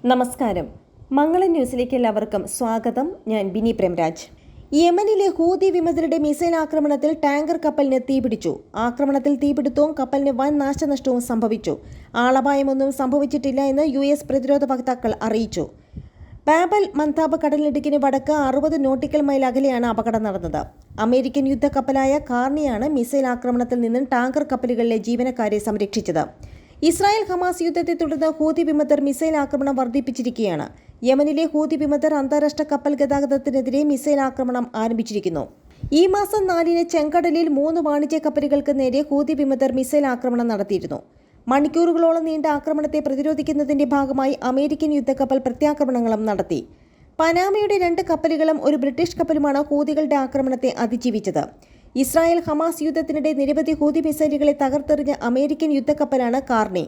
നമസ്കാരം. മംഗളം ന്യൂസിലേക്ക് എല്ലാവർക്കും സ്വാഗതം. ഞാൻ ബിനി പ്രേംരാജ്. യമനിലെ ഹൂതി വിമതരുടെ മിസൈൽ ആക്രമണത്തിൽ ടാങ്കർ കപ്പലിന് തീപിടിച്ചു. ആക്രമണത്തിൽ തീപിടുത്തവും കപ്പലിന് വൻ നാശനഷ്ടവും സംഭവിച്ചു. ആളപായമൊന്നും സംഭവിച്ചിട്ടില്ല എന്ന് US പ്രതിരോധ വക്താക്കൾ അറിയിച്ചു. ബാബൽ മന്താബ് കടലിടുക്കിന് വടക്ക് 60 നോട്ടിക്കൽ മൈൽ അകലെയാണ് അപകടം നടന്നത്. അമേരിക്കൻ യുദ്ധക്കപ്പലായ കാർണിയാണ് മിസൈൽ ആക്രമണത്തിൽ നിന്നും ടാങ്കർ കപ്പലുകളിലെ ജീവനക്കാരെ സംരക്ഷിച്ചത്. ഇസ്രായേൽ ഹമാസ് യുദ്ധത്തെ തുടർന്ന് ഹൂതി വിമതർ മിസൈൽ ആക്രമണം വർദ്ധിപ്പിച്ചിരിക്കുകയാണ്. യമനിലെ ഹൂതി വിമതർ അന്താരാഷ്ട്ര കപ്പൽ ഗതാഗതത്തിനെതിരെ മിസൈൽ ആക്രമണം ആരംഭിച്ചിരിക്കുന്നു. ഈ മാസം 4-ന് ചെങ്കടലിൽ 3 വാണിജ്യ കപ്പലുകൾക്ക് നേരെ ഹൂതി വിമതർ മിസൈൽ ആക്രമണം നടത്തിയിരുന്നു. മണിക്കൂറുകളോളം നീണ്ട ആക്രമണത്തെ പ്രതിരോധിക്കുന്നതിന്റെ ഭാഗമായി അമേരിക്കൻ യുദ്ധക്കപ്പൽ പ്രത്യാക്രമണങ്ങളും നടത്തി. പനാമയുടെ 2 കപ്പലുകളും ഒരു ബ്രിട്ടീഷ് കപ്പലുമാണ് ഹൂതികളുടെ ആക്രമണത്തെ അതിജീവിച്ചത്. ഇസ്രായേൽ ഹമാസ് യുദ്ധത്തിനിടെ നിരവധി ഹൂതി മിസൈലുകളെ തകർത്തെറിഞ്ഞ അമേരിക്കൻ യുദ്ധക്കപ്പലാണ് കാർണി.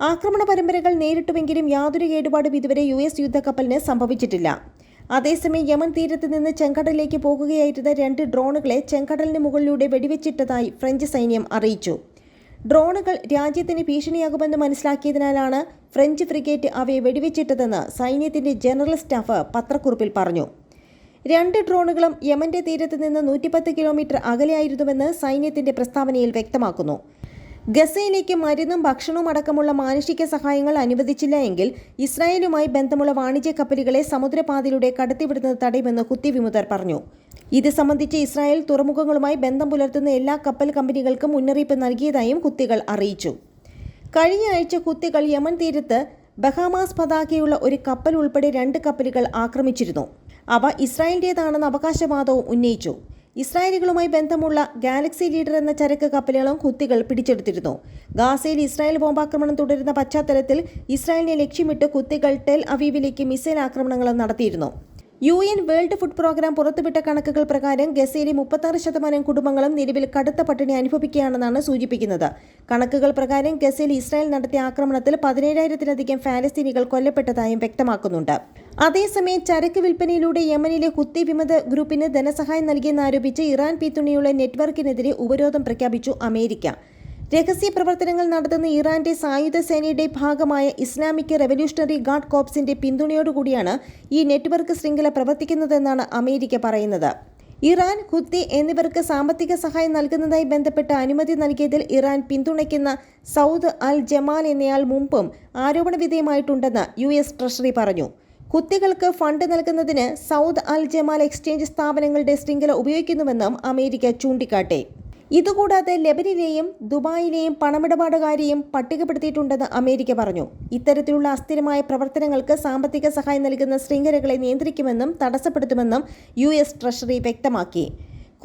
ആക്രമണ പരമ്പരകൾ നേരിട്ടുവെങ്കിലും യാതൊരു കേടുപാടും ഇതുവരെ US യുദ്ധക്കപ്പലിന് സംഭവിച്ചിട്ടില്ല. അതേസമയം യമൻ തീരത്ത് നിന്ന് ചെങ്കടലിലേക്ക് പോകുകയായിരുന്ന 2 ഡ്രോണുകളെ ചെങ്കടലിന് മുകളിലൂടെ വെടിവെച്ചിട്ടതായി ഫ്രഞ്ച് സൈന്യം അറിയിച്ചു. ഡ്രോണുകൾ രാജ്യത്തിന് ഭീഷണിയാകുമെന്ന് മനസ്സിലാക്കിയതിനാലാണ് ഫ്രഞ്ച് ഫ്രിഗേറ്റ് അവയെ വെടിവെച്ചിട്ടതെന്ന് സൈന്യത്തിന്റെ ജനറൽ സ്റ്റാഫ് പത്രക്കുറിപ്പിൽ പറഞ്ഞു. 2 ഡ്രോണുകളും യമന്റെ തീരത്ത് നിന്ന് 110 കിലോമീറ്റർ അകലെയായിരുന്നുവെന്ന് സൈന്യത്തിന്റെ പ്രസ്താവനയിൽ വ്യക്തമാക്കുന്നു. ഗസയിലേക്ക് മരുന്നും ഭക്ഷണവും അടക്കമുള്ള മാനുഷിക സഹായങ്ങൾ അനുവദിച്ചില്ല എങ്കിൽ ഇസ്രായേലുമായി ബന്ധമുള്ള വാണിജ്യ കപ്പലുകളെ സമുദ്രപാതയിലൂടെ കടത്തിവിടുന്നത് തടയുമെന്ന് ഹൂത്തി വിമതർ പറഞ്ഞു. ഇത് സംബന്ധിച്ച് ഇസ്രായേൽ തുറമുഖങ്ങളുമായി ബന്ധം പുലർത്തുന്ന എല്ലാ കപ്പൽ കമ്പനികൾക്കും മുന്നറിയിപ്പ് നൽകിയതായും ഹൂത്തികൾ അറിയിച്ചു. കഴിഞ്ഞ ആഴ്ച ഹൂത്തികൾ യമൻ തീരത്ത് ബഹാമാസ് പതാകയുള്ള ഒരു കപ്പൽ ഉൾപ്പെടെ 2 കപ്പലുകൾ ആക്രമിച്ചിരുന്നു. അവ ഇസ്രായേലിൻ്റേതാണെന്ന അവകാശവാദവും ഉന്നയിച്ചു. ഇസ്രായേലുകളുമായി ബന്ധമുള്ള ഗാലക്സി ലീഡർ എന്ന ചരക്ക് കപ്പലുകളും ഹൂത്തികൾ പിടിച്ചെടുത്തിരുന്നു. ഗാസയിൽ ഇസ്രായേൽ ബോംബാക്രമണം തുടരുന്ന പശ്ചാത്തലത്തിൽ ഇസ്രായേലിനെ ലക്ഷ്യമിട്ട് ഹൂത്തികൾ ടെൽ അവീവിലേക്ക് മിസൈൽ ആക്രമണങ്ങളും നടത്തിയിരുന്നു. UN വേൾഡ് ഫുഡ് പ്രോഗ്രാം പുറത്തുവിട്ട കണക്കുകൾ പ്രകാരം ഗസയിലെ 36% കുടുംബങ്ങളും നിലവിൽ കടുത്ത പട്ടിണി അനുഭവിക്കുകയാണെന്നാണ് സൂചിപ്പിക്കുന്നത്. കണക്കുകൾ പ്രകാരം ഗസയിൽ ഇസ്രായേൽ നടത്തിയ ആക്രമണത്തിൽ 17,000-ലധികം ഫലസ്തീനികൾ കൊല്ലപ്പെട്ടതായും വ്യക്തമാക്കുന്നുണ്ട്. അതേസമയം ചരക്ക് വിൽപ്പനയിലൂടെ യമനിലെ ഹൂത്തി വിമത ഗ്രൂപ്പിന് ധനസഹായം നൽകിയെന്നാരോപിച്ച് ഇറാൻ പിന്തുണയുള്ള നെറ്റ്വർക്കിനെതിരെ ഉപരോധം പ്രഖ്യാപിച്ചു അമേരിക്ക. രഹസ്യ പ്രവർത്തനങ്ങൾ നടത്തുന്ന ഇറാന്റെ സായുധ സേനയുടെ ഭാഗമായ ഇസ്ലാമിക് റവല്യൂഷണറി ഗാർഡ് കോർപ്സിന്റെ പിന്തുണയോടുകൂടിയാണ് ഈ നെറ്റ്വർക്ക് ശൃംഖല പ്രവർത്തിക്കുന്നതെന്നാണ് അമേരിക്ക പറയുന്നത്. ഇറാൻ, ഹൂത്തി എന്നിവർക്ക് സാമ്പത്തിക സഹായം നൽകുന്നതായി ബന്ധപ്പെട്ട് അനുമതി നൽകിയതിൽ ഇറാൻ പിന്തുണയ്ക്കുന്ന സൗദ് അൽ ജമാൽ എന്നയാൾ മുമ്പും ആരോപണ വിധേയമായിട്ടുണ്ടെന്ന് US ട്രഷറി പറഞ്ഞു. ഹൂത്തികൾക്ക് ഫണ്ട് നൽകുന്നതിന് സൗദ് അൽ ജമാൽ എക്സ്ചേഞ്ച് സ്ഥാപനങ്ങളുടെ ശൃംഖല ഉപയോഗിക്കുന്നുവെന്നും അമേരിക്ക ചൂണ്ടിക്കാട്ടി. ഇതുകൂടാതെ ലെബനിലെയും ദുബായിലെയും പണമിടപാടുകാരെയും പട്ടികപ്പെടുത്തിയിട്ടുണ്ടെന്ന് അമേരിക്ക പറഞ്ഞു. ഇത്തരത്തിലുള്ള അസ്ഥിരമായ പ്രവർത്തനങ്ങൾക്ക് സാമ്പത്തിക സഹായം നൽകുന്ന ശൃംഖലകളെ നിയന്ത്രിക്കുമെന്നും തടസ്സപ്പെടുത്തുമെന്നും US ട്രഷറി വ്യക്തമാക്കി.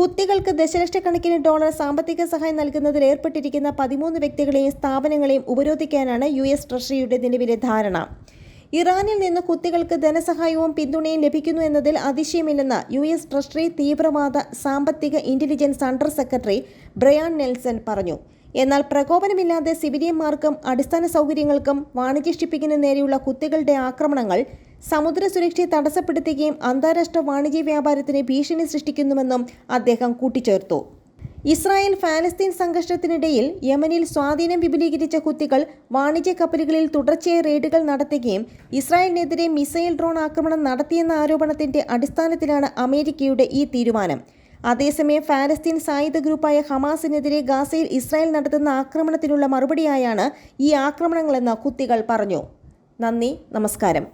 ഹൂത്തികൾക്ക് ദശലക്ഷക്കണക്കിന് ഡോളർ സാമ്പത്തിക സഹായം നൽകുന്നതിൽ ഏർപ്പെട്ടിരിക്കുന്ന 13 വ്യക്തികളെയും സ്ഥാപനങ്ങളെയും ഉപരോധിക്കാനാണ് US ട്രഷറിയുടെ നിലവിലെ ധാരണ. ഇറാനിൽ നിന്ന് ഹൂത്തികൾക്ക് ധനസഹായവും പിന്തുണയും ലഭിക്കുന്നു എന്നതിൽ അതിശയമില്ലെന്ന് US ട്രഷറി തീവ്രവാദ സാമ്പത്തിക intelligence under secretary Brian Nelson പറഞ്ഞു. എന്നാൽ പ്രകോപനമില്ലാതെ സിവിലിയന്മാർക്കും അടിസ്ഥാന സൗകര്യങ്ങൾക്കും വാണിജ്യ ഷിപ്പിങ്ങിന് നേരെയുള്ള ഹൂത്തികളുടെ ആക്രമണങ്ങൾ സമുദ്ര സുരക്ഷയെ തടസ്സപ്പെടുത്തുകയും അന്താരാഷ്ട്ര വാണിജ്യ വ്യാപാരത്തിന് ഭീഷണി സൃഷ്ടിക്കുന്നുവെന്നും അദ്ദേഹം കൂട്ടിച്ചേർത്തു. ഇസ്രായേൽ ഫലസ്തീൻ സംഘർഷത്തിനിടയിൽ യമനിൽ സ്വാധീനം വിപുലീകരിച്ച ഹൂത്തികൾ വാണിജ്യ കപ്പലുകളിൽ തുടർച്ചയായ റെയ്ഡുകൾ നടത്തുകയും ഇസ്രായേലിനെതിരെ മിസൈൽ ഡ്രോൺ ആക്രമണം നടത്തിയെന്ന ആരോപണത്തിന്റെ അടിസ്ഥാനത്തിലാണ് അമേരിക്കയുടെ ഈ തീരുമാനം. അതേസമയം ഫലസ്തീൻ സായുധ ഗ്രൂപ്പായ ഹമാസിനെതിരെ ഗാസയിൽ ഇസ്രായേൽ നടത്തുന്ന ആക്രമണത്തിനുള്ള മറുപടിയായാണ് ഈ ആക്രമണങ്ങളെന്ന് ഹൂത്തികൾ പറഞ്ഞു. നന്ദി, നമസ്കാരം.